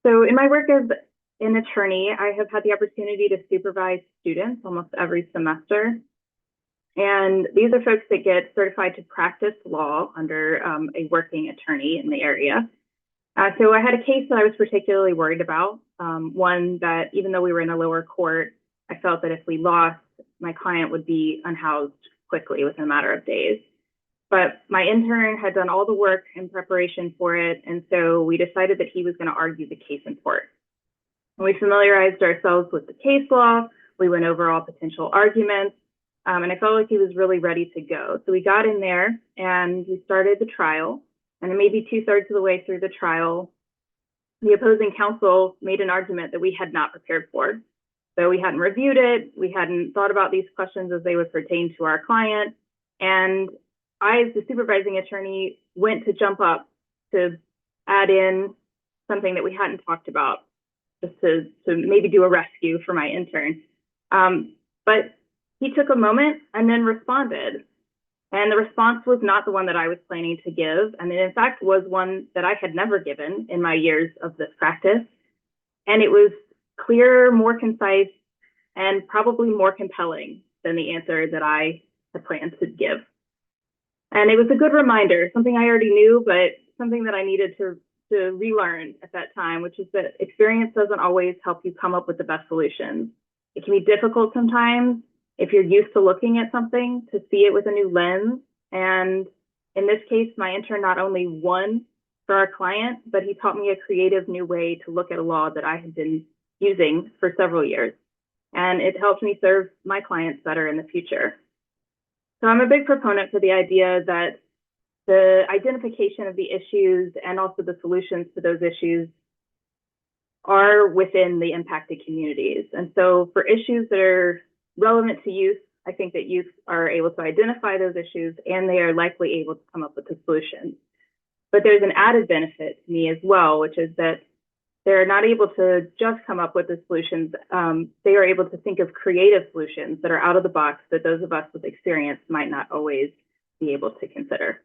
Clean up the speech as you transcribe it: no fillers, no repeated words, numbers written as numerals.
So in my work as an attorney, I have had the opportunity to supervise students almost every semester. And these are folks that get certified to practice law under a working attorney in the area. So I had a case that I was particularly worried about, one that even though we were in a lower court, I felt that if we lost, my client would be unhoused quickly within a matter of days. But my intern had done all the work in preparation for it, and so we decided that he was going to argue the case in court. And we familiarized ourselves with the case law. We went over all potential arguments, and I felt like he was really ready to go. So we got in there and we started the trial. And maybe 2/3 of the way through the trial, the opposing counsel made an argument that we had not prepared for. So we hadn't reviewed it. We hadn't thought about these questions as they would pertain to our client. And I, as the supervising attorney, went to jump up to add in something that we hadn't talked about, just to maybe do a rescue for my intern. But he took a moment and then responded. And the response was not the one that I was planning to give. And it, in fact, was one that I had never given in my years of this practice. And it was clear, more concise, and probably more compelling than the answer that I had planned to give. And it was a good reminder, something I already knew, but something that I needed to relearn at that time, which is that experience doesn't always help you come up with the best solutions. It can be difficult sometimes if you're used to looking at something to see it with a new lens. And in this case, my intern not only won for our client, but he taught me a creative new way to look at a law that I had been using for several years. And it helped me serve my clients better in the future. So I'm a big proponent for the idea that the identification of the issues and also the solutions to those issues are within the impacted communities. And so for issues that are relevant to youth, I think that youth are able to identify those issues and they are likely able to come up with the solutions. But there's an added benefit to me as well, which is that they're not able to just come up with the solutions. They are able to think of creative solutions that are out of the box that those of us with experience might not always be able to consider.